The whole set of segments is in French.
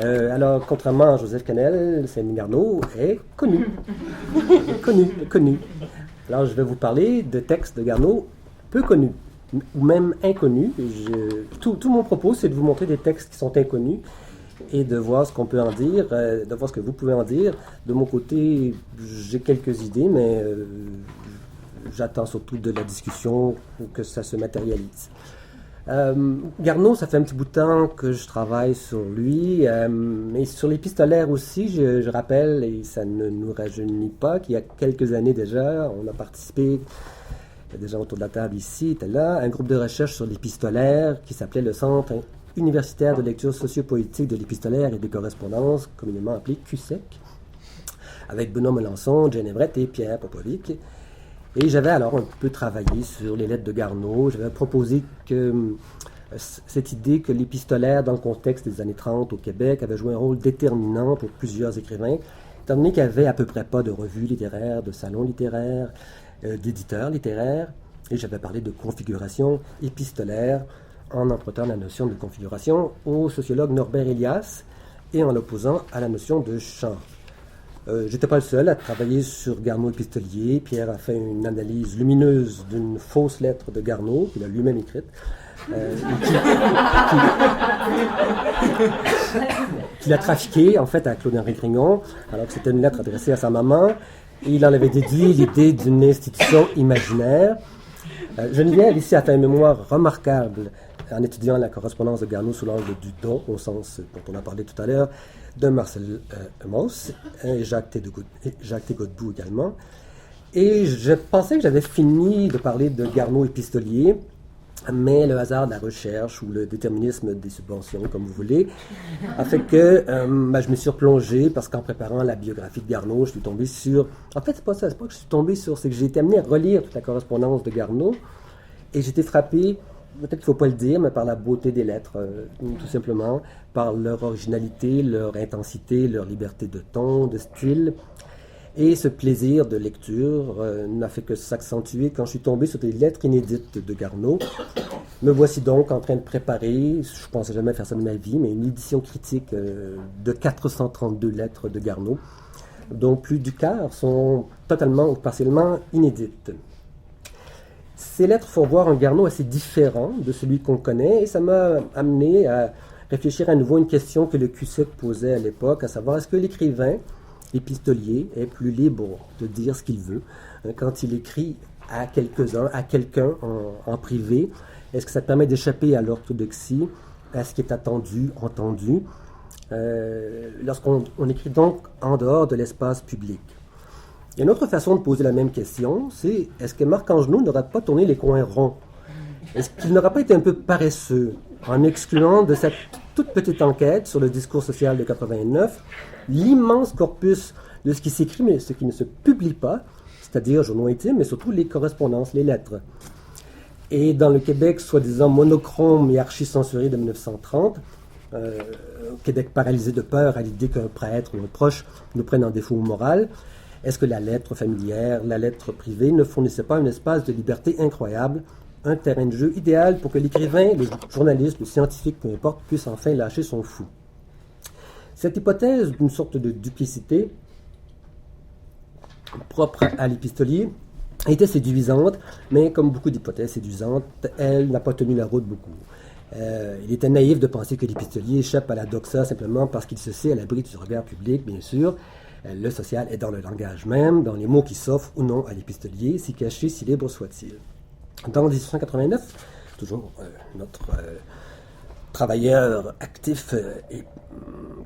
Alors, contrairement à Joseph Canel, Saint-Denis Garneau est connu. connu. Alors, je vais vous parler de textes de Garneau peu connus, ou même inconnus. Tout mon propos, c'est de vous montrer des textes qui sont inconnus et de voir ce qu'on peut en dire, de voir ce que vous pouvez en dire. De mon côté, j'ai quelques idées, mais j'attends surtout de la discussion pour que ça se matérialise. Garneau, ça fait un petit bout de temps que je travaille sur lui, mais sur l'épistolaire aussi, je rappelle, et ça ne nous rajeunit pas, qu'il y a quelques années déjà, on a participé, il y a des gens autour de la table ici, étaient là, un groupe de recherche sur l'épistolaire qui s'appelait le Centre universitaire de lecture sociopolitique de l'épistolaire et des correspondances, communément appelé QSEC, avec Benoît Melançon, Jane Everett et Pierre Popovic. Et j'avais alors un peu travaillé sur les lettres de Garneau. J'avais proposé que cette idée que l'épistolaire, dans le contexte des années 30 au Québec, avait joué un rôle déterminant pour plusieurs écrivains, étant donné qu'il n'y avait à peu près pas de revues littéraires, de salons littéraires, d'éditeurs littéraires. Et j'avais parlé de configuration épistolaire en empruntant la notion de configuration au sociologue Norbert Elias et en l'opposant à la notion de champ. J'étais pas le seul à travailler sur Garneau épistolier. Pierre a fait une analyse lumineuse d'une fausse lettre de Garneau, qu'il a lui-même écrite, qu'il a trafiquée, en fait, à Claude-Henri Grignon, alors que c'était une lettre adressée à sa maman, et il en avait déduit l'idée d'une institution imaginaire. Geneviève, ici, a fait une mémoire remarquable en étudiant la correspondance de Garneau sous l'angle du don, au sens dont on a parlé tout à l'heure, de Marcel Mauss et Jacques T. Godbout également. Et je pensais que j'avais fini de parler de Garneau épistolier, mais le hasard de la recherche ou le déterminisme des subventions, comme vous voulez, a fait que je me suis replongé parce qu'en préparant la biographie de Garneau, je suis tombé sur... En fait, c'est pas ça, c'est pas que je suis tombé sur, c'est que j'ai été amené à relire toute la correspondance de Garneau et j'ai été frappé, peut-être qu'il ne faut pas le dire, mais par la beauté des lettres, tout simplement, par leur originalité, leur intensité, leur liberté de ton, de style. Et ce plaisir de lecture n'a fait que s'accentuer quand je suis tombé sur des lettres inédites de Garneau. Me voici donc en train de préparer, je ne pensais jamais faire ça de ma vie, mais une édition critique de 432 lettres de Garneau, dont plus du quart sont totalement ou partiellement inédites. Ces lettres font voir un Garneau assez différent de celui qu'on connaît, et ça m'a amené à réfléchir à nouveau à une question que le QSEC posait à l'époque, à savoir, est-ce que l'écrivain épistolier est plus libre de dire ce qu'il veut quand il écrit à quelqu'un en privé? Est-ce que ça permet d'échapper à l'orthodoxie, à ce qui est attendu, entendu, lorsqu'on écrit donc en dehors de l'espace public? Il y a une autre façon de poser la même question, c'est est-ce que Marc Angenot n'aurait pas tourné les coins ronds? Est-ce qu'il n'aurait pas été un peu paresseux en excluant de cette toute petite enquête sur le discours social de 89 l'immense corpus de ce qui s'écrit mais ce qui ne se publie pas, c'est-à-dire journaux intimes, mais surtout les correspondances, les lettres. Et dans le Québec, soi-disant monochrome et archi-censuré de 1930, Québec paralysé de peur à l'idée qu'un prêtre ou un proche nous prenne en défaut moral, est-ce que la lettre familière, la lettre privée ne fournissait pas un espace de liberté incroyable, un terrain de jeu idéal pour que l'écrivain, le journaliste, le scientifique, peu importe, puisse enfin lâcher son fou? Cette hypothèse d'une sorte de duplicité propre à l'épistolier était séduisante, mais comme beaucoup d'hypothèses séduisantes, elle n'a pas tenu la route beaucoup. Il était naïf de penser que l'épistolier échappe à la doxa simplement parce qu'il se sait à l'abri du regard public, bien sûr. Le social est dans le langage même, dans les mots qui s'offrent ou non à l'épistolier, si caché, si libre soit-il. Dans 1889, toujours notre travailleur actif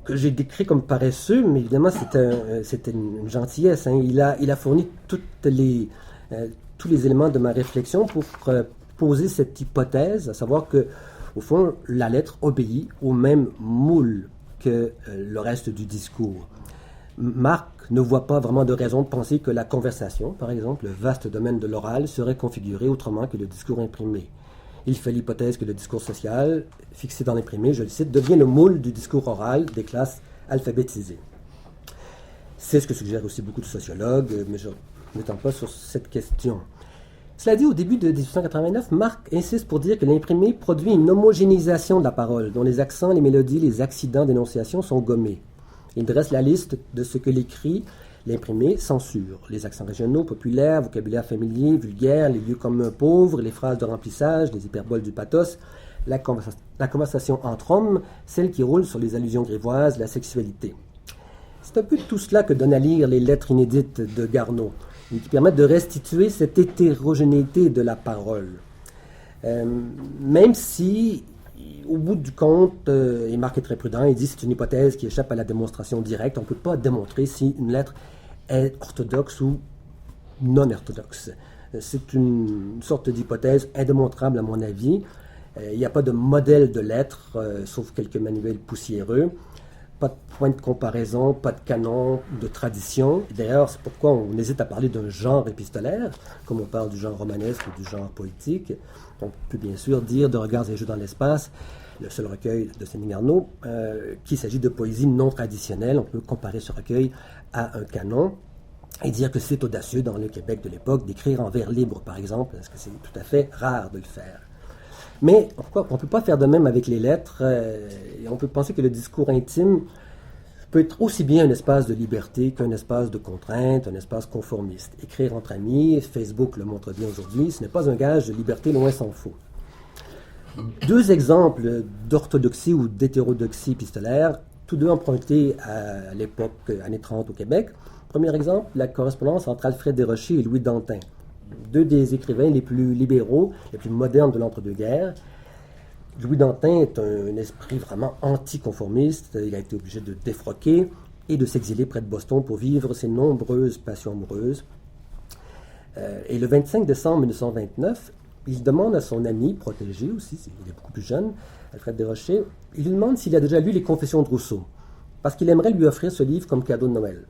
que j'ai décrit comme paresseux, mais évidemment c'était une gentillesse. Hein. Il a fourni tous les éléments de ma réflexion pour poser cette hypothèse, à savoir que au fond la lettre obéit au même moule que le reste du discours. Marc ne voit pas vraiment de raison de penser que la conversation, par exemple, le vaste domaine de l'oral, serait configuré autrement que le discours imprimé. Il fait l'hypothèse que le discours social, fixé dans l'imprimé, je le cite, devient le moule du discours oral des classes alphabétisées. C'est ce que suggèrent aussi beaucoup de sociologues, mais je ne m'étends pas sur cette question. Cela dit, au début de 1889, Marc insiste pour dire que l'imprimé produit une homogénéisation de la parole, dont les accents, les mélodies, les accidents d'énonciation sont gommés. Il dresse la liste de ce que l'écrit, l'imprimé, censure. Les accents régionaux, populaires, vocabulaire familier, vulgaire, les lieux communs pauvres, les phrases de remplissage, les hyperboles du pathos, la conversation entre hommes, celle qui roule sur les allusions grivoises, la sexualité. C'est un peu tout cela que donnent à lire les lettres inédites de Garneau, et qui permettent de restituer cette hétérogénéité de la parole. Même si, au bout du compte, et Marc est très prudent, il dit que c'est une hypothèse qui échappe à la démonstration directe. On ne peut pas démontrer si une lettre est orthodoxe ou non orthodoxe. C'est une sorte d'hypothèse indémontrable à mon avis. Il n'y a pas de modèle de lettre, sauf quelques manuels poussiéreux. Pas de point de comparaison, pas de canon, de tradition. D'ailleurs, c'est pourquoi on hésite à parler d'un genre épistolaire, comme on parle du genre romanesque ou du genre poétique. On peut bien sûr dire de Regards et jeux dans l'espace, le seul recueil de Séné-Garneau, qu'il s'agit de poésie non traditionnelle. On peut comparer ce recueil à un canon et dire que c'est audacieux dans le Québec de l'époque d'écrire en vers libre, par exemple, parce que c'est tout à fait rare de le faire. Mais on ne peut pas faire de même avec les lettres, et on peut penser que le discours intime peut être aussi bien un espace de liberté qu'un espace de contrainte, un espace conformiste. Écrire entre amis, Facebook le montre bien aujourd'hui, ce n'est pas un gage de liberté, loin s'en faut. Deux exemples d'orthodoxie ou d'hétérodoxie épistolaire, tous deux empruntés à l'époque, années 30 au Québec. Premier exemple, la correspondance entre Alfred Desrochers et Louis Dantin, deux des écrivains les plus libéraux, les plus modernes de l'entre-deux-guerres. Louis Dantin est un esprit vraiment anticonformiste. Il a été obligé de défroquer et de s'exiler près de Boston pour vivre ses nombreuses passions amoureuses. Et le 25 décembre 1929, il demande à son ami, protégé aussi, il est beaucoup plus jeune, Alfred Desrochers, il lui demande s'il a déjà lu les Confessions de Rousseau, parce qu'il aimerait lui offrir ce livre comme cadeau de Noël.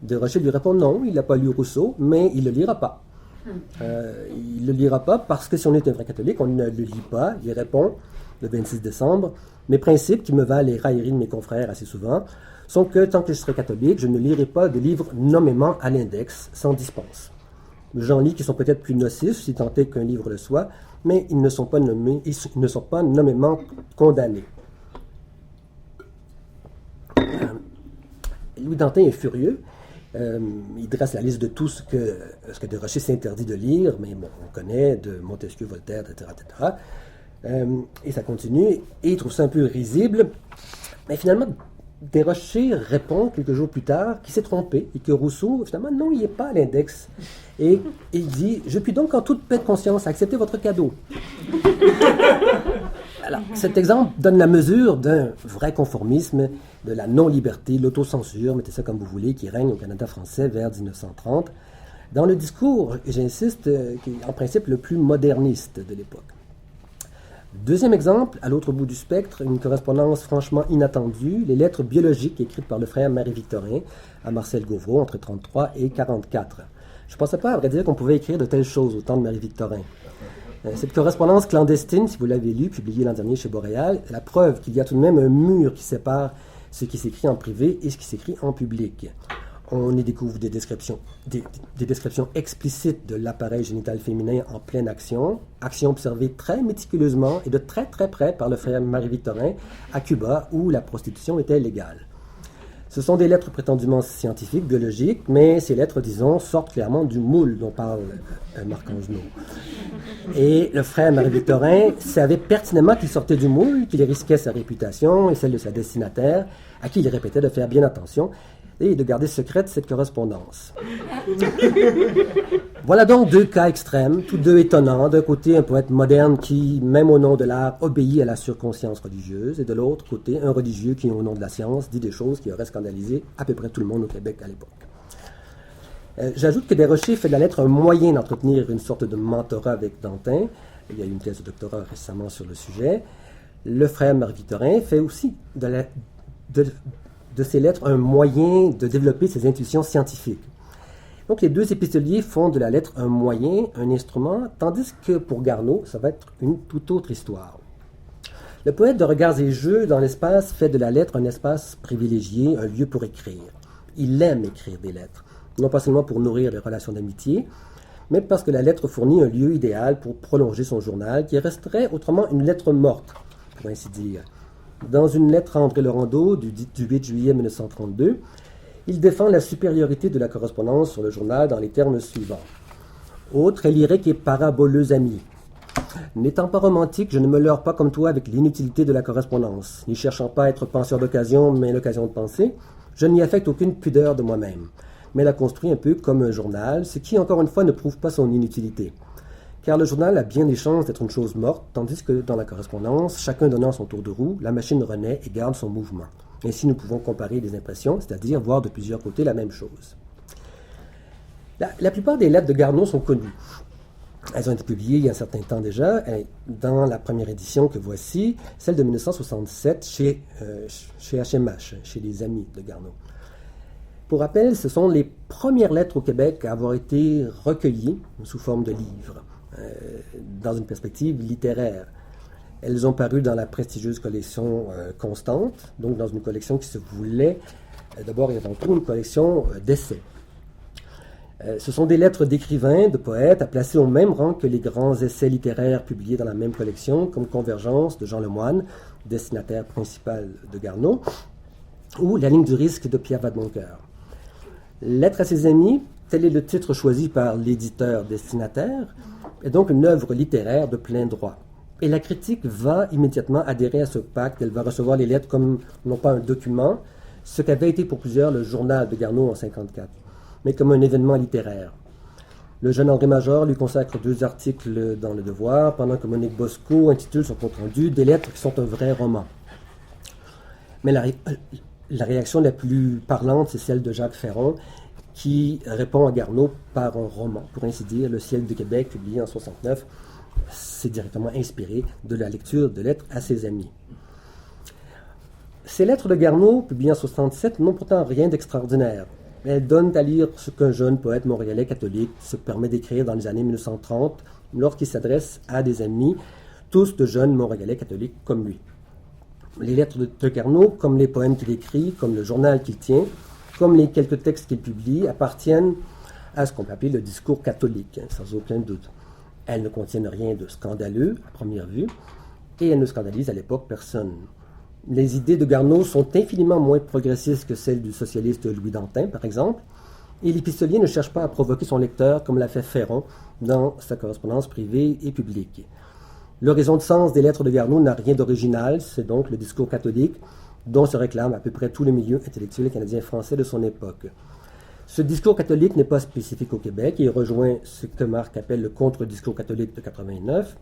Desrochers lui répond non, il n'a pas lu Rousseau, mais il ne le lira pas. Il ne le lira pas parce que si on est un vrai catholique, on ne le lit pas. Il répond le 26 décembre, mes principes, qui me valent les railleries de mes confrères assez souvent, sont que tant que je serai catholique, je ne lirai pas de livres nommément à l'index, sans dispense. J'en lis qui sont peut-être plus nocifs, si tant est qu'un livre le soit, mais ils ne sont pas nommément condamnés. Louis Dantin est furieux. Il dresse la liste de tout ce que Desrochers s'interdit de lire, mais bon, on connaît de Montesquieu, Voltaire, etc. Et ça continue, et il trouve ça un peu risible. Mais finalement, Desrochers répond quelques jours plus tard qu'il s'est trompé et que Rousseau, finalement, non, il n'est pas à l'index. Et il dit « Je puis donc en toute paix de conscience accepter votre cadeau. » Alors, cet exemple donne la mesure d'un vrai conformisme, de la non-liberté, l'autocensure, mettez ça comme vous voulez, qui règne au Canada français vers 1930, dans le discours, et j'insiste, qui est en principe le plus moderniste de l'époque. Deuxième exemple, à l'autre bout du spectre, une correspondance franchement inattendue, les lettres biologiques écrites par le frère Marie-Victorin à Marcel Gauvreau entre 1933 et 1944. Je ne pensais pas, à vrai dire, qu'on pouvait écrire de telles choses au temps de Marie-Victorin. Cette correspondance clandestine, si vous l'avez lu, publiée l'an dernier chez Boréal, est la preuve qu'il y a tout de même un mur qui sépare ce qui s'écrit en privé et ce qui s'écrit en public. On y découvre des descriptions explicites de l'appareil génital féminin en pleine action observée très méticuleusement et de très très près par le frère Marie-Victorin à Cuba où la prostitution était légale. Ce sont des lettres prétendument scientifiques, biologiques, mais ces lettres, disons, sortent clairement du moule dont parle Marc Angenot. Et le frère Marie-Victorin savait pertinemment qu'il sortait du moule, qu'il risquait sa réputation et celle de sa destinataire, à qui il répétait de faire bien attention et de garder secrète cette correspondance. Voilà donc deux cas extrêmes, tous deux étonnants. D'un côté, un poète moderne qui, même au nom de l'art, obéit à la surconscience religieuse, et de l'autre côté, un religieux qui, au nom de la science, dit des choses qui auraient scandalisé à peu près tout le monde au Québec à l'époque. J'ajoute que Desrochers fait de la lettre un moyen d'entretenir une sorte de mentorat avec Dantin. Il y a eu une thèse de doctorat récemment sur le sujet. Le frère Marie-Victorin fait aussi de ces lettres un moyen de développer ses intuitions scientifiques. Donc les deux épistoliers font de la lettre un moyen, un instrument, tandis que pour Garneau, ça va être une toute autre histoire. Le poète de Regards et jeux dans l'espace fait de la lettre un espace privilégié, un lieu pour écrire. Il aime écrire des lettres, non pas seulement pour nourrir les relations d'amitié, mais parce que la lettre fournit un lieu idéal pour prolonger son journal, qui resterait autrement une lettre morte, pour ainsi dire. Dans une lettre à André Laurendeau du 8 juillet 1932, il défend la supériorité de la correspondance sur le journal dans les termes suivants. Autre est lyrique et paraboleuse amie. N'étant pas romantique, je ne me leurre pas comme toi avec l'inutilité de la correspondance. N'y cherchant pas à être penseur d'occasion, mais l'occasion de penser, je n'y affecte aucune pudeur de moi-même, mais la construis un peu comme un journal, ce qui, encore une fois, ne prouve pas son inutilité. Car le journal a bien des chances d'être une chose morte, tandis que dans la correspondance, chacun donnant son tour de roue, la machine renaît et garde son mouvement. Ainsi, nous pouvons comparer les impressions, c'est-à-dire voir de plusieurs côtés la même chose. La plupart des lettres de Garneau sont connues. Elles ont été publiées il y a un certain temps déjà, dans la première édition que voici, celle de 1967 chez HMH, chez les Amis de Garneau. Pour rappel, ce sont les premières lettres au Québec à avoir été recueillies sous forme de livres, dans une perspective littéraire. Elles ont paru dans la prestigieuse collection Constante, donc dans une collection qui se voulait d'abord et avant tout une collection d'essais. Ce sont des lettres d'écrivains, de poètes, à placer au même rang que les grands essais littéraires publiés dans la même collection, comme Convergence de Jean Lemoyne, destinataire principal de Garneau, ou La ligne du risque de Pierre Vadmoncoeur. Lettre à ses amis, tel est le titre choisi par l'éditeur destinataire, est donc une œuvre littéraire de plein droit. Et la critique va immédiatement adhérer à ce pacte. Elle va recevoir les lettres comme, non pas un document, ce qu'avait été pour plusieurs le journal de Garneau en 1954, mais comme un événement littéraire. Le jeune André Major lui consacre 2 articles dans Le Devoir, pendant que Monique Bosco intitule son compte-rendu « Des lettres qui sont un vrai roman ». Mais la réaction la plus parlante, c'est celle de Jacques Ferron, qui répond à Garneau par un roman, pour ainsi dire, Le ciel de Québec, publié en 1969. C'est directement inspiré de la lecture de lettres à ses amis. Ces lettres de Garneau, publiées en 1967, n'ont pourtant rien d'extraordinaire. Elles donnent à lire ce qu'un jeune poète montréalais catholique se permet d'écrire dans les années 1930, lorsqu'il s'adresse à des amis, tous de jeunes montréalais catholiques comme lui. Les lettres de Garneau, comme les poèmes qu'il écrit, comme le journal qu'il tient, comme les quelques textes qu'il publie, appartiennent à ce qu'on peut appeler le discours catholique, sans aucun doute. Elles ne contiennent rien de scandaleux, à première vue, et elles ne scandalisent à l'époque personne. Les idées de Garneau sont infiniment moins progressistes que celles du socialiste Louis Dantin, par exemple, et l'épistolier ne cherche pas à provoquer son lecteur comme l'a fait Ferron dans sa correspondance privée et publique. L'horizon de sens des lettres de Garneau n'a rien d'original, c'est donc le discours catholique dont se réclame à peu près tout le milieu intellectuel canadien-français de son époque. Ce discours catholique n'est pas spécifique au Québec, il rejoint ce que Marc appelle le contre-discours catholique de 89,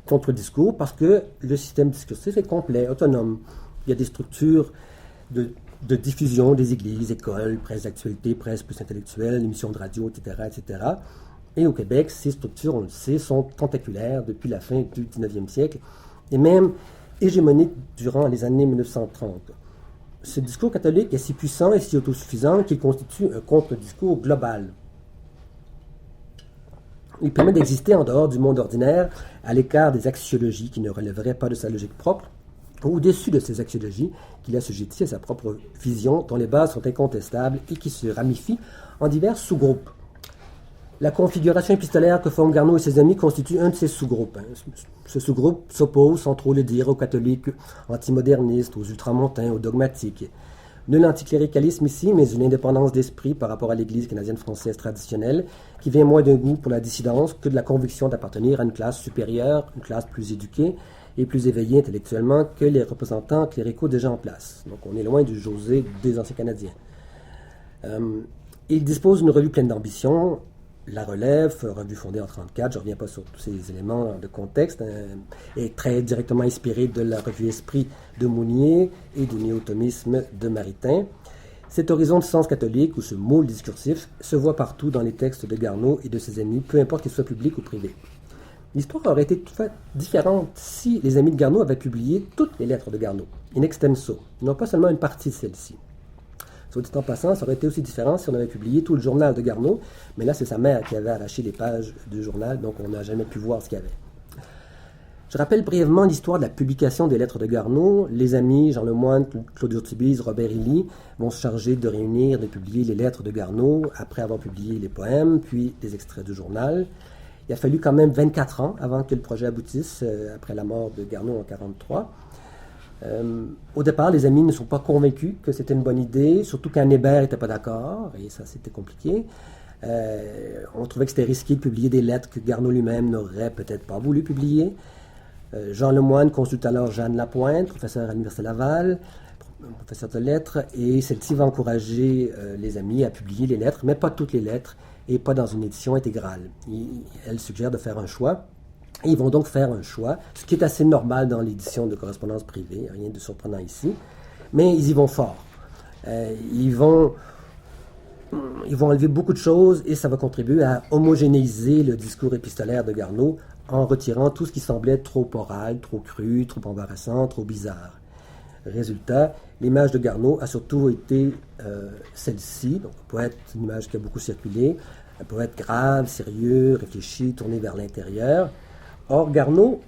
contre-discours parce que le système discursif est complet, autonome. Il y a des structures de diffusion des églises, écoles, presse d'actualité, presse plus intellectuelle, émissions de radio, etc., etc. Et au Québec, ces structures, on le sait, sont tentaculaires depuis la fin du 19e siècle et même hégémoniques durant les années 1930. Ce discours catholique est si puissant et si autosuffisant qu'il constitue un contre-discours global. Il permet d'exister en dehors du monde ordinaire, à l'écart des axiologies qui ne relèveraient pas de sa logique propre, ou au-dessus de ces axiologies qu'il assujettit à sa propre vision, dont les bases sont incontestables et qui se ramifient en divers sous-groupes. La configuration épistolaire que forment Garneau et ses amis constitue un de ces sous-groupes. Ce sous-groupe s'oppose, sans trop le dire, aux catholiques antimodernistes, aux ultramontains, aux dogmatiques. Nul anticléricalisme ici, mais une indépendance d'esprit par rapport à l'Église canadienne-française traditionnelle, qui vient moins d'un goût pour la dissidence que de la conviction d'appartenir à une classe supérieure, une classe plus éduquée et plus éveillée intellectuellement que les représentants cléricaux déjà en place. Donc on est loin du José des anciens Canadiens. Il dispose d'une revue pleine d'ambition, La Relève, revue fondée en 1934, je ne reviens pas sur tous ces éléments de contexte, est très directement inspiré de la revue Esprit de Mounier et du néo-thomisme de Maritain. Cet horizon de sens catholique, ou ce moule discursif, se voit partout dans les textes de Garneau et de ses amis, peu importe qu'ils soient publics ou privés. L'histoire aurait été toutefois différente si les amis de Garneau avaient publié toutes les lettres de Garneau, in extenso, non pas seulement une partie de celles-ci. Soit dit en passant, ça aurait été aussi différent si on avait publié tout le journal de Garneau, mais là c'est sa mère qui avait arraché les pages du journal, donc on n'a jamais pu voir ce qu'il y avait. Je rappelle brièvement l'histoire de la publication des lettres de Garneau. Les amis Jean Lemoyne, Claude Urtubise, Robert Illy vont se charger de réunir, de publier les lettres de Garneau après avoir publié les poèmes, puis des extraits du journal. Il a fallu quand même 24 ans avant que le projet aboutisse, après la mort de Garneau en 1943. Au départ, les amis ne sont pas convaincus que c'était une bonne idée, surtout quand Hébert n'était pas d'accord, et ça c'était compliqué. On trouvait que c'était risqué de publier des lettres que Garneau lui-même n'aurait peut-être pas voulu publier. Jean Lemoyne consulte alors Jeanne Lapointe, professeure à l'Université Laval, professeur de lettres, et celle-ci va encourager les amis à publier les lettres, mais pas toutes les lettres, et pas dans une édition intégrale. Elle suggère de faire un choix, et ils vont donc faire un choix, ce qui est assez normal dans l'édition de correspondance privée, rien de surprenant ici, mais ils y vont fort. Ils vont enlever beaucoup de choses, et ça va contribuer à homogénéiser le discours épistolaire de Garneau, en retirant tout ce qui semblait trop oral, trop cru, trop embarrassant, trop bizarre. Résultat, l'image de Garneau a surtout été celle-ci, donc un poète, une image qui a beaucoup circulé, un poète grave, sérieux, réfléchi, tourné vers l'intérieur. Or, Garneau,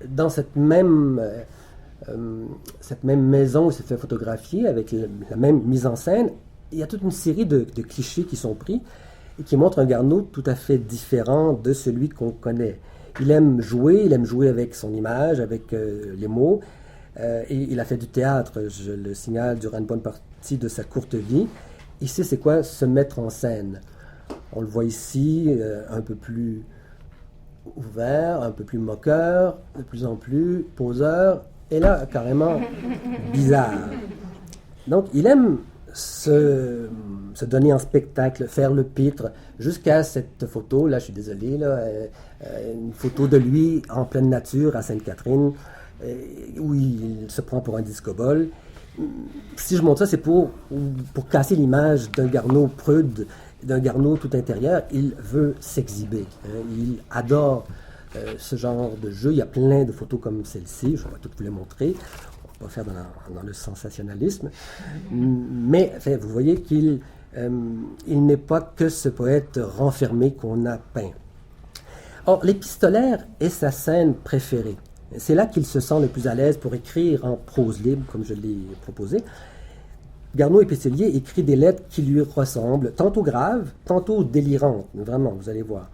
dans cette même maison où il s'est fait photographier, avec la même mise en scène, il y a toute une série de clichés qui sont pris et qui montrent un Garneau tout à fait différent de celui qu'on connaît. Il aime jouer avec son image, avec les mots, et il a fait du théâtre, je le signale, durant une bonne partie de sa courte vie. Il sait c'est quoi se mettre en scène. On le voit ici, un peu plus ouvert, un peu plus moqueur, de plus en plus poseur, et là, carrément bizarre. Donc, il aime se donner en spectacle, faire le pitre, jusqu'à cette photo, là je suis désolé, là, une photo de lui en pleine nature à Sainte-Catherine, où il se prend pour un disco-ball. Si je montre ça, c'est pour casser l'image d'un Garneau prude, d'un Garneau tout intérieur. Il veut s'exhiber, il adore ce genre de jeu. Il y a plein de photos comme celle-ci, je ne vais pas toutes vous les montrer. Pas faire dans le sensationnalisme, mais enfin, vous voyez qu'il n'est pas que ce poète renfermé qu'on a peint. Or, l'épistolaire est sa scène préférée. C'est là qu'il se sent le plus à l'aise pour écrire en prose libre, comme je l'ai proposé. Garneau épistolier écrit des lettres qui lui ressemblent, tantôt graves, tantôt délirantes, vraiment, vous allez voir.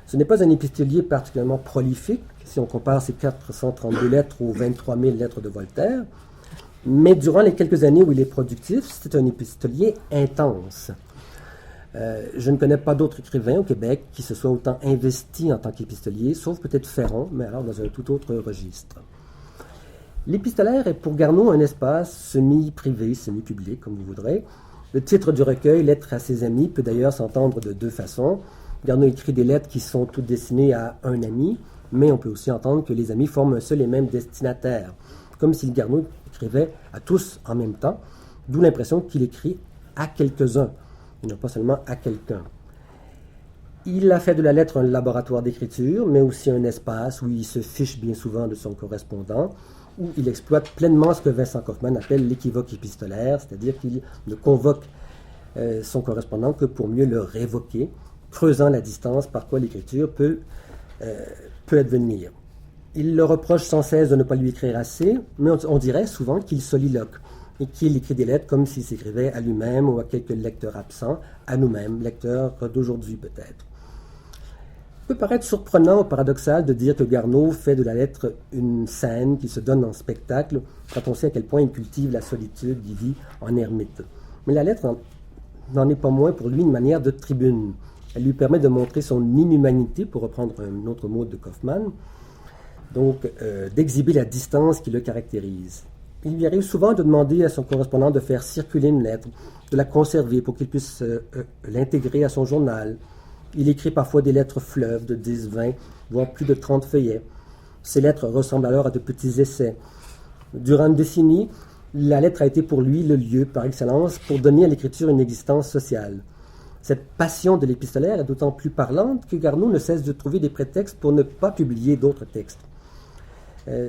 Ce n'est pas un épistolier particulièrement prolifique, si on compare ses 432 lettres aux 23 000 lettres de Voltaire, mais durant les quelques années où il est productif, c'est un épistolier intense. Je ne connais pas d'autres écrivains au Québec qui se soient autant investis en tant qu'épistolier, sauf peut-être Ferron, mais alors dans un tout autre registre. L'épistolaire est pour Garneau un espace semi-privé, semi-public, comme vous voudrez. Le titre du recueil, Lettres à ses amis, peut d'ailleurs s'entendre de deux façons. Garneau écrit des lettres qui sont toutes destinées à un ami, mais on peut aussi entendre que les amis forment un seul et même destinataire, comme si Garneau écrivait à tous en même temps, d'où l'impression qu'il écrit à quelques-uns, et non pas seulement à quelqu'un. Il a fait de la lettre un laboratoire d'écriture, mais aussi un espace où il se fiche bien souvent de son correspondant, où il exploite pleinement ce que Vincent Kaufmann appelle l'équivoque épistolaire, c'est-à-dire qu'il ne convoque son correspondant que pour mieux le révoquer, creusant la distance par quoi l'écriture peut advenir. Il le reproche sans cesse de ne pas lui écrire assez, mais on dirait souvent qu'il soliloque et qu'il écrit des lettres comme s'il s'écrivait à lui-même ou à quelques lecteurs absents, à nous-mêmes, lecteurs d'aujourd'hui peut-être. Il peut paraître surprenant ou paradoxal de dire que Garneau fait de la lettre une scène qui se donne en spectacle quand on sait à quel point il cultive la solitude, il vit en ermite. Mais la lettre n'en est pas moins pour lui une manière de tribune. Elle lui permet de montrer son inhumanité, pour reprendre un autre mot de Kaufmann, donc d'exhiber la distance qui le caractérise. Il lui arrive souvent de demander à son correspondant de faire circuler une lettre, de la conserver pour qu'il puisse l'intégrer à son journal. Il écrit parfois des lettres fleuves de 10, 20, voire plus de 30 feuillets. Ces lettres ressemblent alors à de petits essais. Durant une décennie, la lettre a été pour lui le lieu par excellence pour donner à l'écriture une existence sociale. Cette passion de l'épistolaire est d'autant plus parlante que Garneau ne cesse de trouver des prétextes pour ne pas publier d'autres textes.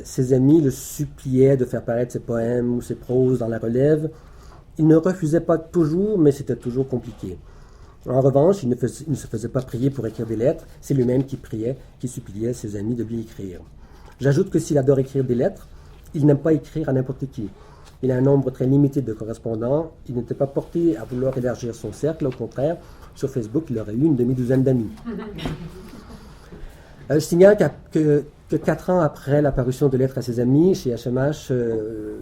Ses amis le suppliaient de faire paraître ses poèmes ou ses proses dans la relève. Il ne refusait pas toujours, mais c'était toujours compliqué. En revanche, il ne se faisait pas prier pour écrire des lettres, c'est lui-même qui priait, qui suppliait ses amis de lui écrire. J'ajoute que s'il adore écrire des lettres, il n'aime pas écrire à n'importe qui. Il a un nombre très limité de correspondants. Il n'était pas porté à vouloir élargir son cercle. Au contraire, sur Facebook, il aurait eu une demi-douzaine d'amis. Je signale que 4 ans après l'apparition de Lettres à ses amis, chez HMH,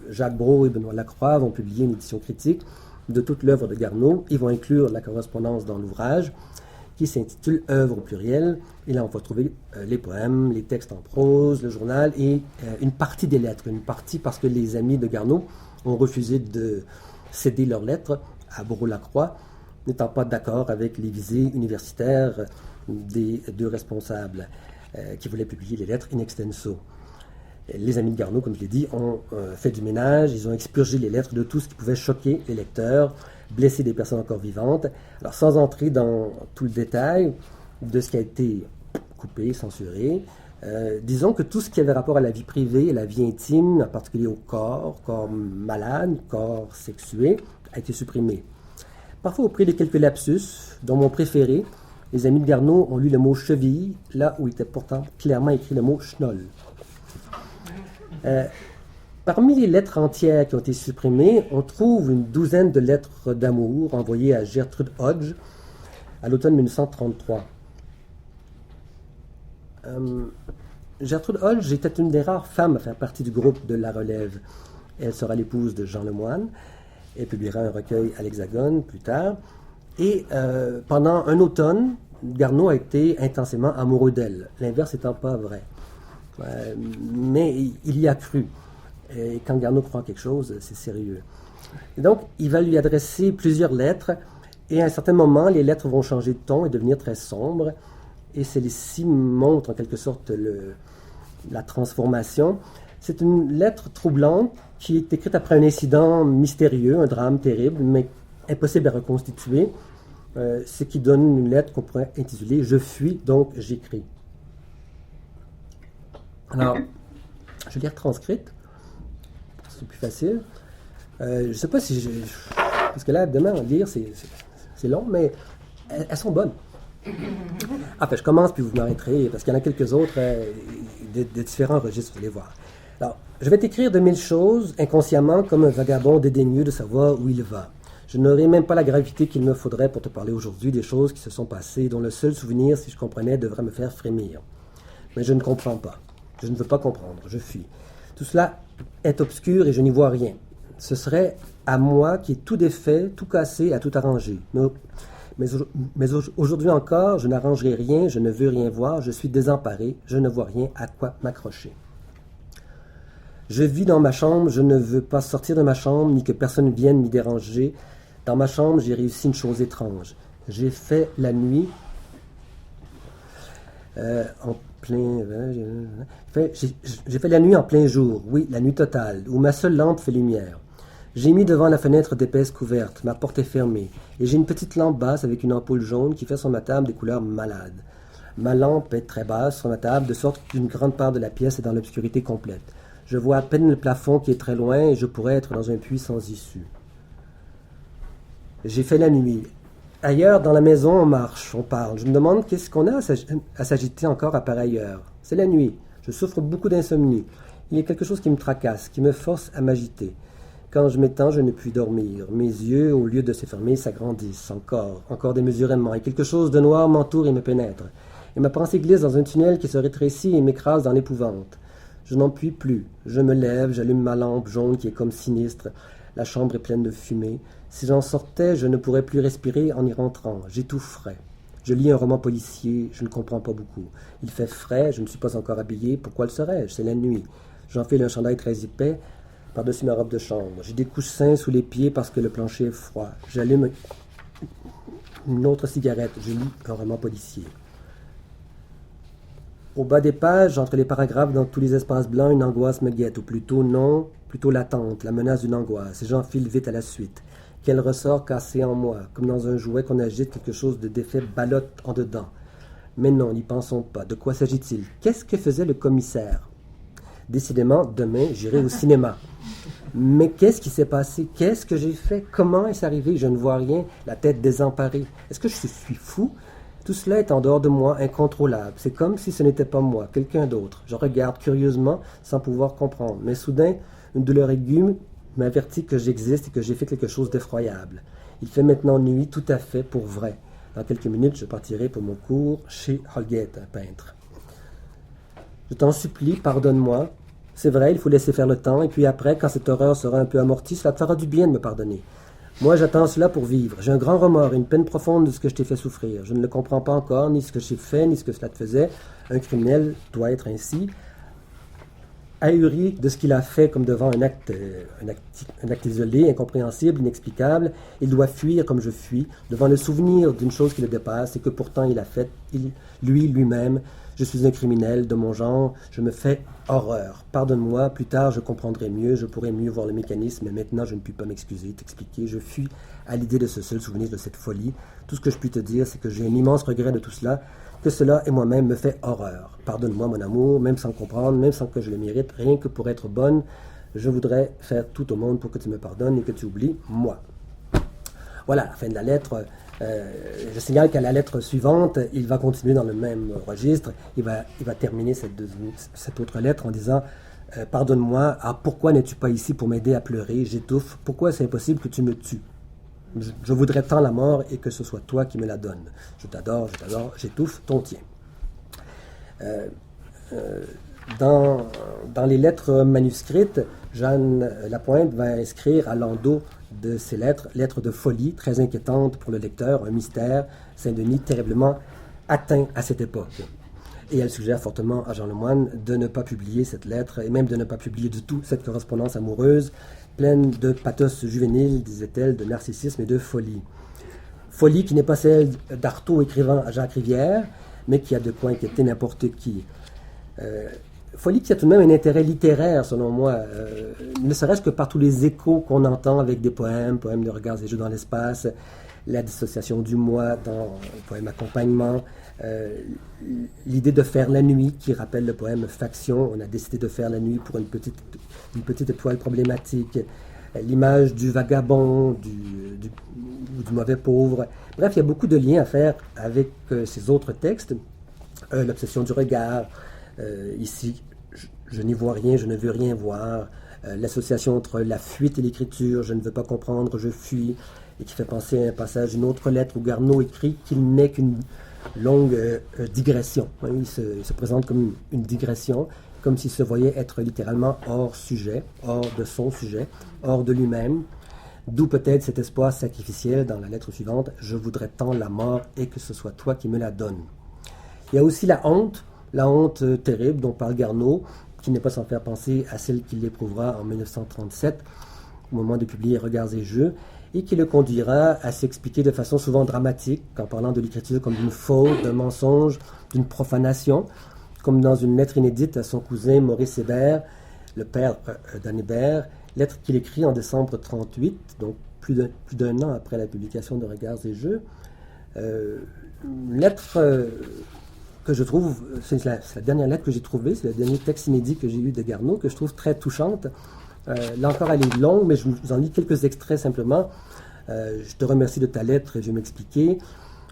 Jacques Brault et Benoît Lacroix vont publier une édition critique de toute l'œuvre de Garneau. Ils vont inclure la correspondance dans l'ouvrage, qui s'intitule Œuvre au pluriel. Et là, on va trouver les poèmes, les textes en prose, le journal et une partie des lettres. Une partie parce que les amis de Garneau ont refusé de céder leurs lettres à Brault-Lacroix, n'étant pas d'accord avec les visées universitaires des 2 responsables qui voulaient publier les lettres in extenso. Les amis de Garneau, comme je l'ai dit, ont fait du ménage, ils ont expurgé les lettres de tout ce qui pouvait choquer les lecteurs, blesser des personnes encore vivantes. Alors, sans entrer dans tout le détail de ce qui a été coupé, censuré, disons que tout ce qui avait rapport à la vie privée, à la vie intime, en particulier au corps malade, corps sexué, a été supprimé. Parfois au prix de quelques lapsus, dont mon préféré, les amis de Garneau ont lu le mot cheville, là où il était pourtant clairement écrit le mot schnoll. Parmi les lettres entières qui ont été supprimées, on trouve une douzaine de lettres d'amour envoyées à Gertrude Hodge à l'automne 1933. Gertrude Hodge était une des rares femmes à faire partie du groupe de La Relève. Elle sera l'épouse de Jean Lemoyne. Elle publiera un recueil à l'Hexagone plus tard. Et pendant un automne, Garneau a été intensément amoureux d'elle. L'inverse n'étant pas vrai. Mais il y a cru. Et quand Garneau croit en quelque chose, c'est sérieux. Et donc, il va lui adresser plusieurs lettres. Et à un certain moment, les lettres vont changer de ton et devenir très sombres. Et celle-ci montre en quelque sorte la transformation. C'est une lettre troublante qui est écrite après un incident mystérieux, un drame terrible, mais impossible à reconstituer, ce qui donne une lettre qu'on pourrait intituler « Je fuis, donc j'écris ». Alors, je vais lire transcrite, c'est plus facile. Je ne sais pas si parce que là, demain, lire, c'est long, mais elles sont bonnes. Enfin, je commence, puis vous m'arrêterez, parce qu'il y en a quelques autres de différents registres, vous allez voir. Alors, je vais t'écrire de 1000 choses, inconsciemment, comme un vagabond dédaigneux de savoir où il va. Je n'aurai même pas la gravité qu'il me faudrait pour te parler aujourd'hui des choses qui se sont passées, dont le seul souvenir, si je comprenais, devrait me faire frémir. Mais je ne comprends pas. Je ne veux pas comprendre. Je fuis. Tout cela est obscur et je n'y vois rien. Ce serait à moi qui ai tout défait, tout cassé, à tout arranger. Mais aujourd'hui encore, je n'arrangerai rien, je ne veux rien voir, je suis désemparé, je ne vois rien à quoi m'accrocher. Je vis dans ma chambre, je ne veux pas sortir de ma chambre, ni que personne vienne m'y déranger. Dans ma chambre, j'ai réussi une chose étrange. J'ai fait la nuit en plein... J'ai fait la nuit en plein jour, oui, la nuit totale, où ma seule lampe fait lumière. J'ai mis devant la fenêtre d'épaisses couvertes, ma porte est fermée, et j'ai une petite lampe basse avec une ampoule jaune qui fait sur ma table des couleurs malades. Ma lampe est très basse sur ma table, de sorte qu'une grande part de la pièce est dans l'obscurité complète. Je vois à peine le plafond qui est très loin et je pourrais être dans un puits sans issue. J'ai fait la nuit. Ailleurs, dans la maison, on marche, on parle. Je me demande qu'est-ce qu'on a à s'agiter encore à pareille heure. C'est la nuit. Je souffre beaucoup d'insomnie. Il y a quelque chose qui me tracasse, qui me force à m'agiter. Quand je m'étends, je ne puis dormir. Mes yeux, au lieu de se fermer, s'agrandissent encore démesurément. Et quelque chose de noir m'entoure et me pénètre. Et ma pensée glisse dans un tunnel qui se rétrécit et m'écrase dans l'épouvante. Je n'en puis plus. Je me lève, j'allume ma lampe jaune qui est comme sinistre. La chambre est pleine de fumée. Si j'en sortais, je ne pourrais plus respirer en y rentrant. J'étoufferais. Je lis un roman policier, je ne comprends pas beaucoup. Il fait frais, je ne suis pas encore habillé. Pourquoi le serais-je? C'est la nuit. J'enfile un chandail très épais par-dessus ma robe de chambre. J'ai des coussins sous les pieds parce que le plancher est froid. J'allume une autre cigarette. Je lis un roman policier. Au bas des pages, entre les paragraphes, dans tous les espaces blancs, une angoisse me guette, ou plutôt non, plutôt l'attente, la menace d'une angoisse, et j'enfile vite à la suite. Quel ressort cassé en moi, comme dans un jouet qu'on agite, quelque chose de défait ballotte en dedans. Mais non, n'y pensons pas. De quoi s'agit-il? Qu'est-ce que faisait le commissaire? Décidément, demain, j'irai au cinéma. Mais qu'est-ce qui s'est passé? Qu'est-ce que j'ai fait? Comment est-ce arrivé? Je ne vois rien, la tête désemparée. Est-ce que je suis fou? Tout cela est en dehors de moi, incontrôlable. C'est comme si ce n'était pas moi, quelqu'un d'autre. Je regarde curieusement, sans pouvoir comprendre. Mais soudain, une douleur aiguë m'avertit que j'existe et que j'ai fait quelque chose d'effroyable. Il fait maintenant nuit, tout à fait, pour vrai. Dans quelques minutes, je partirai pour mon cours chez Holgate, un peintre. Je t'en supplie, pardonne-moi. C'est vrai, il faut laisser faire le temps, et puis après, quand cette horreur sera un peu amortie, cela te fera du bien de me pardonner. Moi, j'attends cela pour vivre. J'ai un grand remords et une peine profonde de ce que je t'ai fait souffrir. Je ne le comprends pas encore, ni ce que j'ai fait, ni ce que cela te faisait. Un criminel doit être ainsi, ahuri de ce qu'il a fait comme devant un acte isolé, incompréhensible, inexplicable. Il doit fuir comme je fuis, devant le souvenir d'une chose qui le dépasse et que pourtant il a faite, lui-même. Je suis un criminel de mon genre, je me fais horreur. Pardonne-moi, plus tard je comprendrai mieux, je pourrai mieux voir le mécanisme, mais maintenant je ne puis pas m'excuser, t'expliquer. Je fuis à l'idée de ce seul souvenir de cette folie. Tout ce que je puis te dire, c'est que j'ai un immense regret de tout cela, que cela et moi-même me fait horreur. Pardonne-moi mon amour, même sans comprendre, même sans que je le mérite, rien que pour être bonne, je voudrais faire tout au monde pour que tu me pardonnes et que tu oublies moi. Voilà, la fin de la lettre. Je signale qu'à la lettre suivante, il va continuer dans le même registre. Il va terminer cette autre lettre en disant « Pardonne-moi, pourquoi n'es-tu pas ici pour m'aider à pleurer? J'étouffe. Pourquoi c'est impossible que tu me tues? Je voudrais tant la mort et que ce soit toi qui me la donnes. Je t'adore, j'étouffe, ton tien. » Dans les lettres manuscrites, Jeanne Lapointe va inscrire à l'endos de ces lettres de folie, très inquiétantes pour le lecteur, un mystère, Saint-Denis terriblement atteint à cette époque. Et elle suggère fortement à Jean Lemoyne de ne pas publier cette lettre, et même de ne pas publier du tout cette correspondance amoureuse, pleine de pathos juvénile, disait-elle, de narcissisme et de folie. Folie qui n'est pas celle d'Artaud écrivant à Jacques Rivière, mais qui a de quoi inquiéter n'importe qui. Folie qui a tout de même un intérêt littéraire, selon moi, ne serait-ce que par tous les échos qu'on entend avec des poèmes de Regards et Jeux dans l'espace, la dissociation du moi dans le poème Accompagnement, l'idée de faire la nuit qui rappelle le poème Faction, on a décidé de faire la nuit pour une petite étoile problématique, l'image du vagabond, du mauvais pauvre. Bref, il y a beaucoup de liens à faire avec ces autres textes, l'obsession du regard, ici, je n'y vois rien, je ne veux rien voir. L'association entre la fuite et l'écriture, je ne veux pas comprendre, je fuis, et qui fait penser à un passage d'une autre lettre où Garneau écrit qu'il n'est qu'une longue digression. Il se présente comme une digression, comme s'il se voyait être littéralement hors sujet, hors de son sujet, hors de lui-même. D'où peut-être cet espoir sacrificiel dans la lettre suivante, « Je voudrais tant la mort et que ce soit toi qui me la donnes ». Il y a aussi la honte terrible dont parle Garneau, qui n'est pas sans faire penser à celle qu'il éprouvera en 1937, au moment de publier Regards et Jeux, et qui le conduira à s'expliquer de façon souvent dramatique, en parlant de l'écriture comme d'une faute, d'un mensonge, d'une profanation, comme dans une lettre inédite à son cousin Maurice Hébert, le père d'Anne Hébert, lettre qu'il écrit en décembre 1938, donc plus d'un an après la publication de Regards et Jeux. Une lettre que je trouve, c'est la dernière lettre que j'ai trouvée, c'est le dernier texte inédit que j'ai eu de Garneau, que je trouve très touchante. Là encore, elle est longue, mais je vous en lis quelques extraits simplement. Je te remercie de ta lettre et je vais m'expliquer.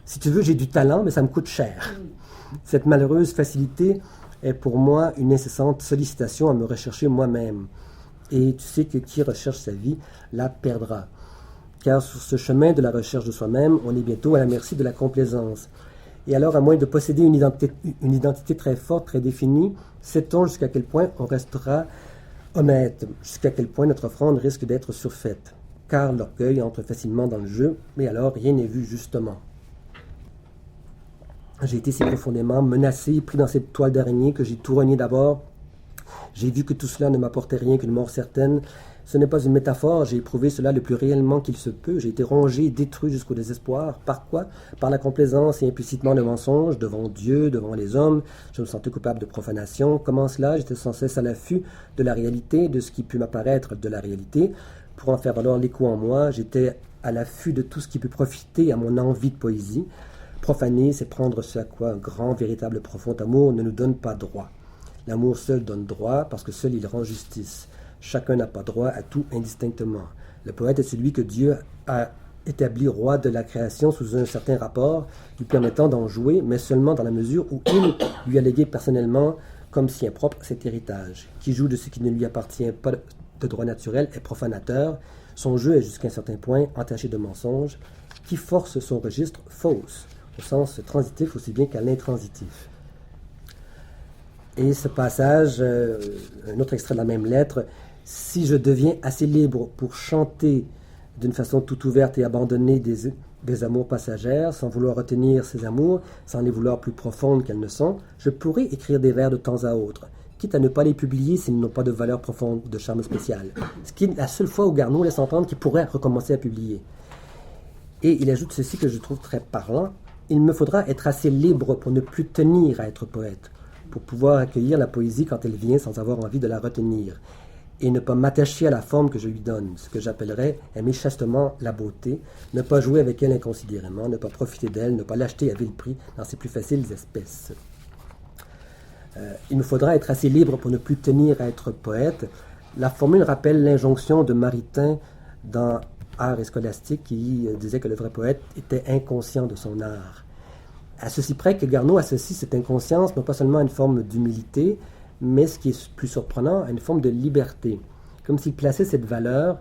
Si tu veux, j'ai du talent, mais ça me coûte cher. Cette malheureuse facilité est pour moi une incessante sollicitation à me rechercher moi-même. Et tu sais que qui recherche sa vie la perdra. Car sur ce chemin de la recherche de soi-même, on est bientôt à la merci de la complaisance. Et alors, à moins de posséder une identité très forte, très définie, sait-on jusqu'à quel point on restera honnête, jusqu'à quel point notre offrande risque d'être surfaite. Car l'orgueil entre facilement dans le jeu, mais alors rien n'est vu justement. J'ai été si profondément menacé, pris dans cette toile d'araignée que j'ai tout renié d'abord. J'ai vu que tout cela ne m'apportait rien qu'une mort certaine. Ce n'est pas une métaphore, j'ai éprouvé cela le plus réellement qu'il se peut. J'ai été rongé, détruit jusqu'au désespoir. Par quoi? Par la complaisance et implicitement le mensonge, devant Dieu, devant les hommes. Je me sentais coupable de profanation. Comment cela? J'étais sans cesse à l'affût de la réalité, de ce qui put m'apparaître de la réalité. Pour en faire valoir l'écho en moi, j'étais à l'affût de tout ce qui put profiter à mon envie de poésie. Profaner, c'est prendre ce à quoi un grand, véritable, profond amour ne nous donne pas droit. L'amour seul donne droit parce que seul il rend justice. Chacun n'a pas droit à tout indistinctement. Le poète est celui que Dieu a établi roi de la création sous un certain rapport, lui permettant d'en jouer, mais seulement dans la mesure où il lui a légué personnellement comme sien propre cet héritage. Qui joue de ce qui ne lui appartient pas de droit naturel est profanateur. Son jeu est jusqu'à un certain point entaché de mensonges. Qui force son registre fausse, au sens transitif aussi bien qu'à l'intransitif. Et ce passage, un autre extrait de la même lettre, « Si je deviens assez libre pour chanter d'une façon toute ouverte et abandonner des amours passagères, sans vouloir retenir ces amours, sans les vouloir plus profondes qu'elles ne sont, je pourrais écrire des vers de temps à autre, quitte à ne pas les publier s'ils n'ont pas de valeur profonde ou de charme spécial. » Ce qui est la seule fois où Garneau laisse entendre qu'il pourrait recommencer à publier. Et il ajoute ceci que je trouve très parlant. « Il me faudra être assez libre pour ne plus tenir à être poète, pour pouvoir accueillir la poésie quand elle vient sans avoir envie de la retenir, et ne pas m'attacher à la forme que je lui donne, ce que j'appellerais aimer chastement la beauté, ne pas jouer avec elle inconsidérément, ne pas profiter d'elle, ne pas l'acheter à vil prix dans ses plus faciles espèces. Il me faudra être assez libre pour ne plus tenir à être poète. » La formule rappelle l'injonction de Maritain dans Art et Scolastique qui disait que le vrai poète était inconscient de son art. À ceci près que Garneau associe cette inconscience non pas seulement à une forme d'humilité, mais ce qui est plus surprenant, à une forme de liberté. Comme s'il plaçait cette valeur,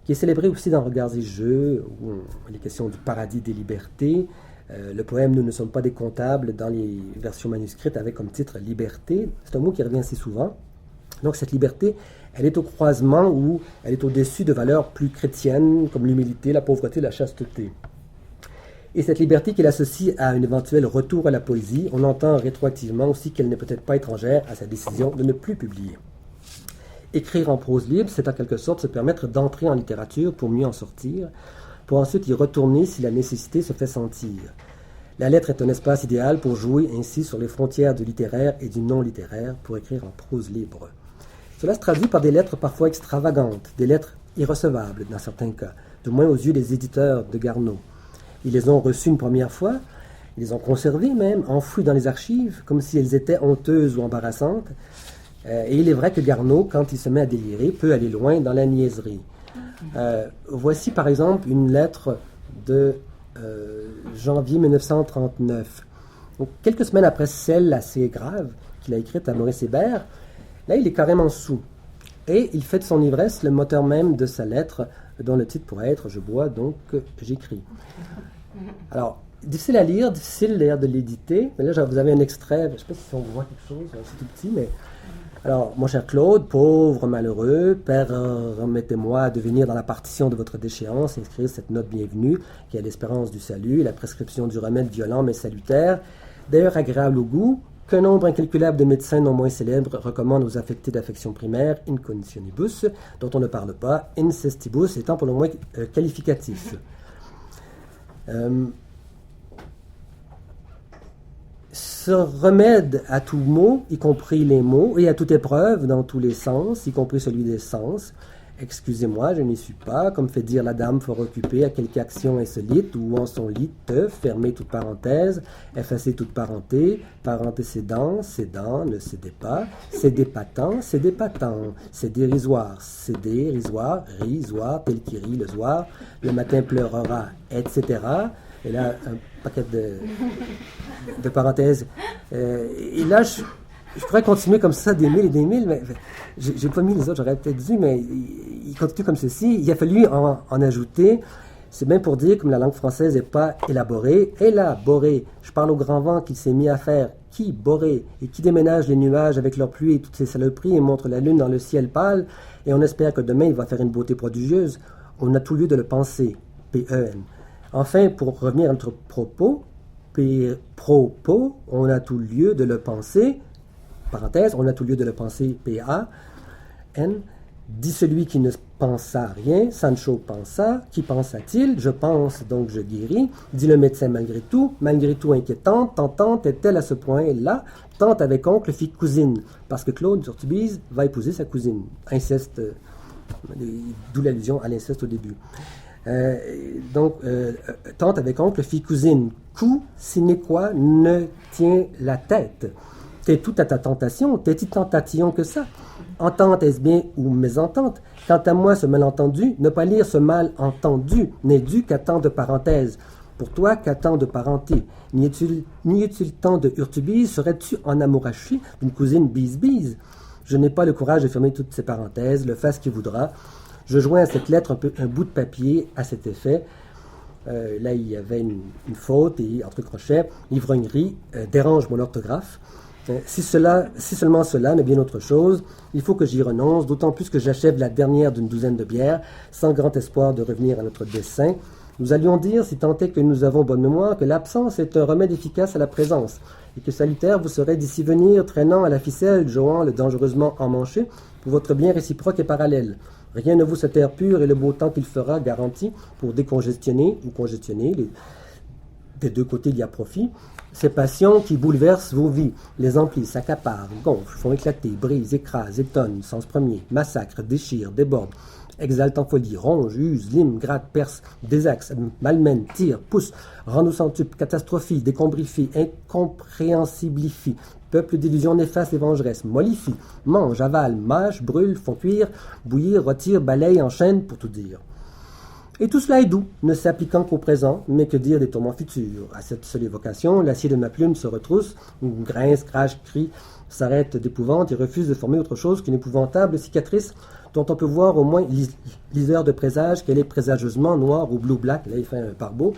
qui est célébrée aussi dans Regards et Jeux, où il est question du paradis des libertés. Le poème « Nous ne sommes pas des comptables » dans les versions manuscrites avec comme titre « liberté ». C'est un mot qui revient assez souvent. Donc cette liberté, elle est au croisement ou elle est au-dessus de valeurs plus chrétiennes comme l'humilité, la pauvreté, la chasteté. Et cette liberté qu'il associe à un éventuel retour à la poésie, on entend rétroactivement aussi qu'elle n'est peut-être pas étrangère à sa décision de ne plus publier. Écrire en prose libre, c'est en quelque sorte se permettre d'entrer en littérature pour mieux en sortir, pour ensuite y retourner si la nécessité se fait sentir. La lettre est un espace idéal pour jouer ainsi sur les frontières du littéraire et du non-littéraire, pour écrire en prose libre. Cela se traduit par des lettres parfois extravagantes, des lettres irrecevables dans certains cas, du moins aux yeux des éditeurs de Garneau. Ils les ont reçues une première fois, ils les ont conservées même, enfouies dans les archives, comme si elles étaient honteuses ou embarrassantes. Et il est vrai que Garneau, quand il se met à délirer, peut aller loin dans la niaiserie. Voici par exemple une lettre de janvier 1939. Donc, quelques semaines après celle assez grave qu'il a écrite à Maurice Hébert, là il est carrément saoul. Et il fait de son ivresse le moteur même de sa lettre, dont le titre pourrait être « Je bois, donc j'écris ». Alors, difficile à lire, difficile d'ailleurs de l'éditer, mais là vous avez un extrait, je ne sais pas si on voit quelque chose, c'est tout petit, mais... Alors, mon cher Claude, pauvre malheureux, permettez-moi à devenir dans la partition de votre déchéance, inscrire cette note bienvenue, qui est l'espérance du salut, la prescription du remède violent mais salutaire, d'ailleurs agréable au goût, qu'un nombre incalculable de médecins non moins célèbres recommandent aux affectés d'affection primaire, in conditionibus, dont on ne parle pas, incestibus étant pour le moins qualificatif. Ce remède à tout mot, y compris les mots, et à toute épreuve dans tous les sens, y compris celui des sens. Excusez-moi, je n'y suis pas, comme fait dire la dame fort occupée à quelque action insolite, ou en son lit, fermer toute parenthèse, effacer toute parenté, sédant, ne cédez pas, c'est dépatant, c'est dérisoire, risoire, tel qui rit le soir, le matin pleurera, etc. Et là, un paquet de parenthèses. Et là, je pourrais continuer comme ça des mille et des mille, mais j'ai pas mis les autres, j'aurais peut-être dû, mais il continue comme ceci. Il a fallu en ajouter. C'est bien pour dire, comme la langue française n'est pas élaborée, je parle au grand vent qu'il s'est mis à faire, qui boré, et qui déménage les nuages avec leur pluie et toutes ces saloperies et montre la lune dans le ciel pâle, et on espère que demain il va faire une beauté prodigieuse. On a tout lieu de le penser, P-E-N. Enfin, pour revenir à notre propos, on a tout lieu de le penser, parenthèse, on a tout lieu de le penser, P-A-N, dit celui qui ne pensa rien, Sancho pensa, qui pensa-t-il, je pense donc je guéris, dit le médecin malgré tout inquiétante, tentante est-elle à ce point-là, tante avec oncle fit cousine, parce que Claude Urtubise va épouser sa cousine, inceste, d'où l'allusion à l'inceste au début. Tante avec oncle, fille cousine, coup, sine qua, ne tient la tête. T'es tout à ta tentation, t'es-tu tentation que ça? Entente, est-ce bien ou mésentente? Quant à moi, ce malentendu, ne pas lire ce mal entendu n'est dû qu'à tant de parenthèses. Pour toi, qu'à tant de parenté? N'y est-il tant de hurtubise? Serais-tu en amouraché d'une cousine bise-bise? Je n'ai pas le courage de fermer toutes ces parenthèses, le fasse qui voudra. Je joins à cette lettre un bout de papier à cet effet. Là, il y avait une faute et entre crochets, l'ivrognerie dérange mon orthographe. Si seulement cela n'est bien autre chose, il faut que j'y renonce, d'autant plus que j'achève la dernière d'une douzaine de bières, sans grand espoir de revenir à notre dessein. Nous allions dire, si tant est que nous avons bonne mémoire, que l'absence est un remède efficace à la présence, et que salutaire vous serait d'ici venir, traînant à la ficelle, jouant le dangereusement emmanché, pour votre bien réciproque et parallèle. Rien ne vaut cet air pur et le beau temps qu'il fera, garanti, pour décongestionner ou congestionner. Des deux côtés, il y a profit. Ces passions qui bouleversent vos vies, les emplissent, accaparent, gonflent, font éclater, brisent, écrasent, étonnent, sens premier, massacrent, déchirent, débordent, exaltent en folie, rongent, usent, liment, grattent, percent, désaxent, malmènent, tirent, poussent, rendent au centuple, catastrophient, décombrifient, incompréhensiblifient, peuple d'illusions néfastes et vengeresses, mollifient, mangent, avalent, mâchent, brûlent, font cuire, bouillir, retirent, balayent, enchaînent, pour tout dire. Et tout cela est doux, ne s'appliquant qu'au présent, mais que dire des tourments futurs? À cette seule évocation, l'acier de ma plume se retrousse, grince, crache, crie, s'arrête d'épouvante et refuse de former autre chose qu'une épouvantable cicatrice dont on peut voir au moins liseur de présage qu'elle est présageusement noire ou blue-black, là il fait un pare-beau.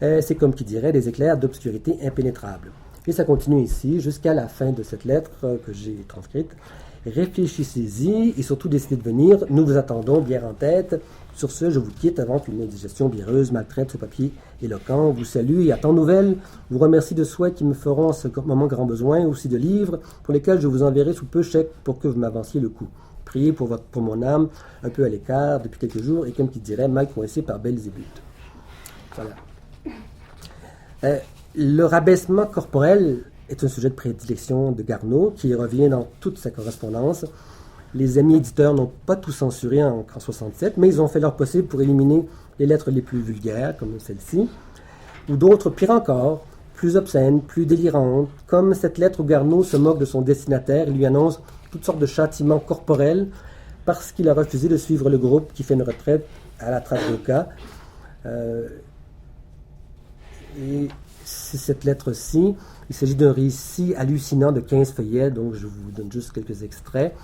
C'est comme qui dirait des éclairs d'obscurité impénétrables. Et ça continue ici jusqu'à la fin de cette lettre que j'ai transcrite. Réfléchissez-y et surtout décidez de venir. Nous vous attendons, bière en tête. Sur ce, je vous quitte avant qu'une indigestion biéreuse maltraite ce papier éloquent. Vous salue et attend nouvelles. Vous remercie de souhaits qui me feront en ce moment grand besoin, aussi de livres pour lesquels je vous enverrai sous peu chèque pour que vous m'avanciez le coup. Priez pour mon âme, un peu à l'écart depuis quelques jours et comme qui dirait, mal coincé par Belzébuth. Voilà. Le rabaissement corporel est un sujet de prédilection de Garneau qui revient dans toute sa correspondance. Les amis éditeurs n'ont pas tout censuré en 67, mais ils ont fait leur possible pour éliminer les lettres les plus vulgaires, comme celle-ci, ou d'autres, pire encore, plus obscènes, plus délirantes, comme cette lettre où Garneau se moque de son destinataire et lui annonce toutes sortes de châtiments corporels parce qu'il a refusé de suivre le groupe qui fait une retraite à la Trabuca. Et c'est cette lettre-ci. Il s'agit d'un récit hallucinant de 15 feuillets, donc je vous donne juste quelques extraits,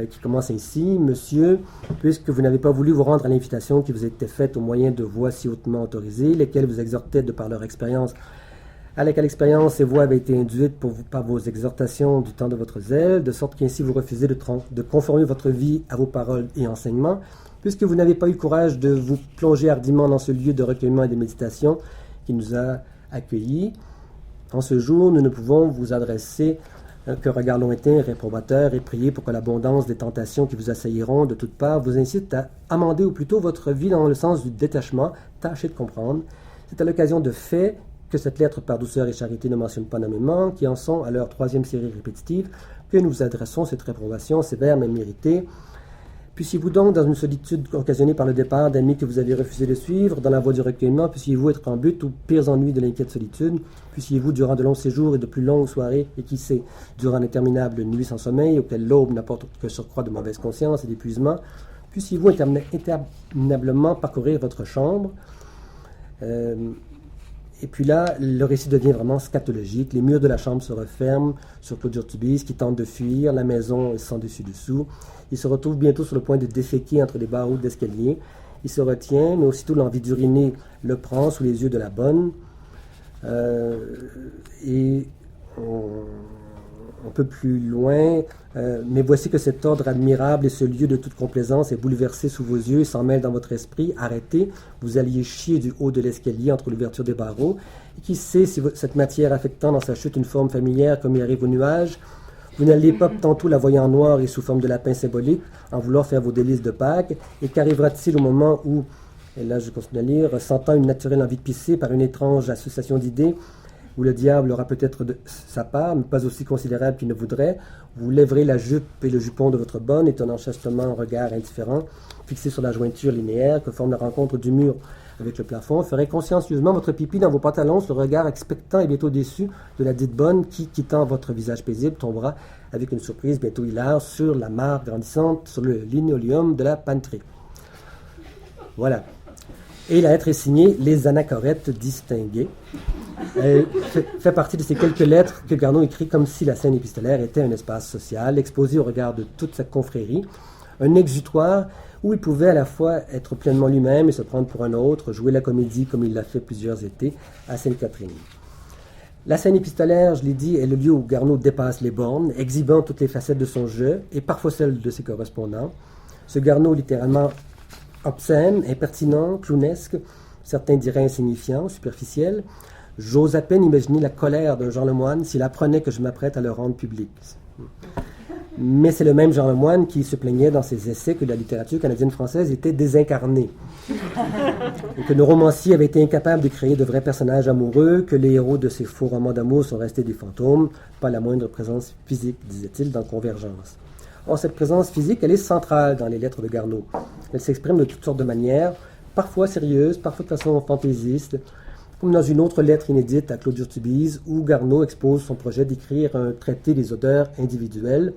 qui commence ainsi. Monsieur, puisque vous n'avez pas voulu vous rendre à l'invitation qui vous était faite au moyen de voix si hautement autorisées, lesquelles vous exhortaient de par leur expérience, à laquelle expérience ces voix avaient été induites par vos exhortations du temps de votre zèle, de sorte qu'ainsi vous refusez de conformer votre vie à vos paroles et enseignements, puisque vous n'avez pas eu le courage de vous plonger hardiment dans ce lieu de recueillement et de méditation qui nous a accueillis. En ce jour, nous ne pouvons vous adresser qu'un regard lointain, réprobateur, et prier pour que l'abondance des tentations qui vous assailliront de toutes parts vous incite à amender ou plutôt votre vie dans le sens du détachement. Tâchez de comprendre. C'est à l'occasion de faits que cette lettre par douceur et charité ne mentionne pas nommément, qui en sont à leur 3e série répétitive, que nous vous adressons cette réprobation sévère mais méritée. Puissiez-vous donc, dans une solitude occasionnée par le départ d'amis que vous avez refusé de suivre, dans la voie du recueillement, puissiez-vous être en but aux pires ennuis de l'inquiète solitude, puissiez-vous, durant de longs séjours et de plus longues soirées, et qui sait, durant d'interminables nuits sans sommeil, auxquelles l'aube n'apporte que surcroît de mauvaise conscience et d'épuisement, puissiez-vous interminablement parcourir votre chambre. Et puis là, le récit devient vraiment scatologique. Les murs de la chambre se referment sur Claude Urtubise qui tente de fuir. La maison est sans dessus-dessous. Il se retrouve bientôt sur le point de déféquer entre les barreaux d'escalier. Il se retient, mais aussitôt l'envie d'uriner le prend sous les yeux de la bonne. Et un peu plus loin, mais voici que cet ordre admirable et ce lieu de toute complaisance est bouleversé sous vos yeux et s'en mêle dans votre esprit. Arrêtez, vous alliez chier du haut de l'escalier entre l'ouverture des barreaux. Et qui sait si cette matière affectant dans sa chute une forme familière comme il arrive aux nuages, vous n'allez pas tantôt la voyant en noir et sous forme de lapin symbolique en vouloir faire vos délices de Pâques, et qu'arrivera-t-il au moment où, et là je continue à lire, sentant une naturelle envie de pisser par une étrange association d'idées, où le diable aura peut-être de sa part, mais pas aussi considérable qu'il ne voudrait, vous lèverez la jupe et le jupon de votre bonne, étonnant chastement un regard indifférent, fixé sur la jointure linéaire que forme la rencontre du mur avec le plafond, ferez consciencieusement votre pipi dans vos pantalons, sur le regard expectant et bientôt déçu de la dite bonne qui, quittant votre visage paisible, tombera avec une surprise bientôt hilar sur la mare grandissante sur le linoléum de la panterie. Voilà. Et la lettre est signée « Les anachorètes distinguées ». Elle fait partie de ces quelques lettres que Garneau écrit comme si la scène épistolaire était un espace social, exposé au regard de toute sa confrérie, un exutoire où il pouvait à la fois être pleinement lui-même et se prendre pour un autre, jouer la comédie comme il l'a fait plusieurs étés à Sainte-Catherine. La scène épistolaire, je l'ai dit, est le lieu où Garneau dépasse les bornes, exhibant toutes les facettes de son jeu et parfois celles de ses correspondants. Ce Garneau littéralement obscène, impertinent, clownesque, certains diraient insignifiant, superficiel. J'ose à peine imaginer la colère d'un Jean Lemoyne s'il apprenait que je m'apprête à le rendre public. Mais c'est le même Jean Lemoyne qui se plaignait dans ses essais que la littérature canadienne-française était désincarnée. Et que nos romanciers avaient été incapables de créer de vrais personnages amoureux, que les héros de ces faux romans d'amour sont restés des fantômes, pas la moindre présence physique, disait-il, dans Convergence. Or, cette présence physique, elle est centrale dans les lettres de Garneau. Elle s'exprime de toutes sortes de manières, parfois sérieuses, parfois de façon fantaisiste, comme dans une autre lettre inédite à Claude Urtubise, où Garneau expose son projet d'écrire un traité des odeurs individuelles.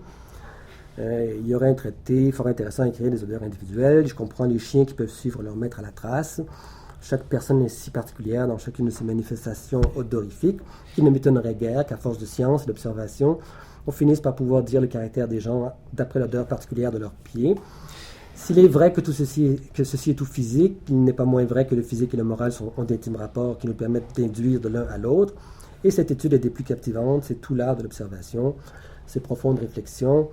Il y aurait un traité fort intéressant à écrire des odeurs individuelles. Je comprends les chiens qui peuvent suivre leur maître à la trace. Chaque personne est si particulière dans chacune de ses manifestations odorifiques qu'il ne m'étonnerait guère qu'à force de science et d'observation, on finisse par pouvoir dire le caractère des gens d'après l'odeur particulière de leurs pieds. S'il est vrai que ceci est tout physique, il n'est pas moins vrai que le physique et le moral ont d'intimes rapports qui nous permettent d'induire de l'un à l'autre. Et cette étude est des plus captivantes, c'est tout l'art de l'observation, ces profondes réflexions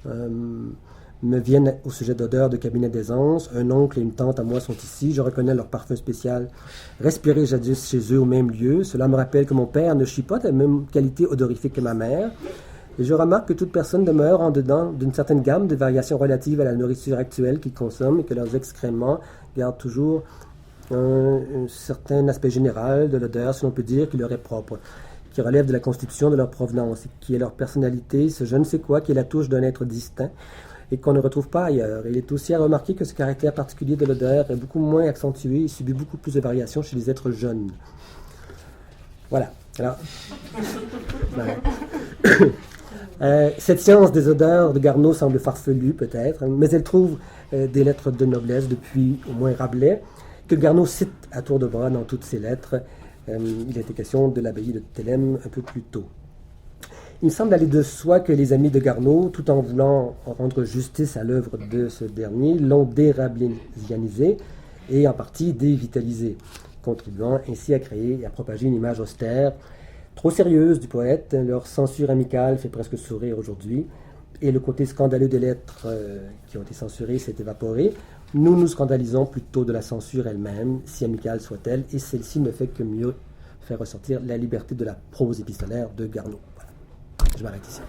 me viennent au sujet d'odeurs de cabinet d'aisance. Un oncle et une tante à moi sont ici, je reconnais leur parfum spécial, respiré jadis chez eux au même lieu. Cela me rappelle que mon père ne chie pas de la même qualité odorifique que ma mère. Et je remarque que toute personne demeure en dedans d'une certaine gamme de variations relatives à la nourriture actuelle qu'ils consomment et que leurs excréments gardent toujours un certain aspect général de l'odeur, si l'on peut dire, qui leur est propre, qui relève de la constitution de leur provenance, et qui est leur personnalité, ce je ne sais quoi qui est la touche d'un être distinct et qu'on ne retrouve pas ailleurs. Et il est aussi à remarquer que ce caractère particulier de l'odeur est beaucoup moins accentué et subit beaucoup plus de variations chez les êtres jeunes. Voilà. Alors, voilà. Cette science des odeurs de Garneau semble farfelue peut-être, mais elle trouve des lettres de noblesse depuis au moins Rabelais, que Garneau cite à tour de bras dans toutes ses lettres. Il était question de l'abbaye de Thélème un peu plus tôt. Il me semble aller de soi que les amis de Garneau, tout en voulant rendre justice à l'œuvre de ce dernier, l'ont dérablésianisé et en partie dévitalisé, contribuant ainsi à créer et à propager une image austère, trop sérieuse du poète. Leur censure amicale fait presque sourire aujourd'hui, et le côté scandaleux des lettres qui ont été censurées s'est évaporé. Nous nous scandalisons plutôt de la censure elle-même, si amicale soit-elle, et celle-ci ne fait que mieux faire ressortir la liberté de la prose épistolaire de Garneau. Voilà. Je m'arrête ici.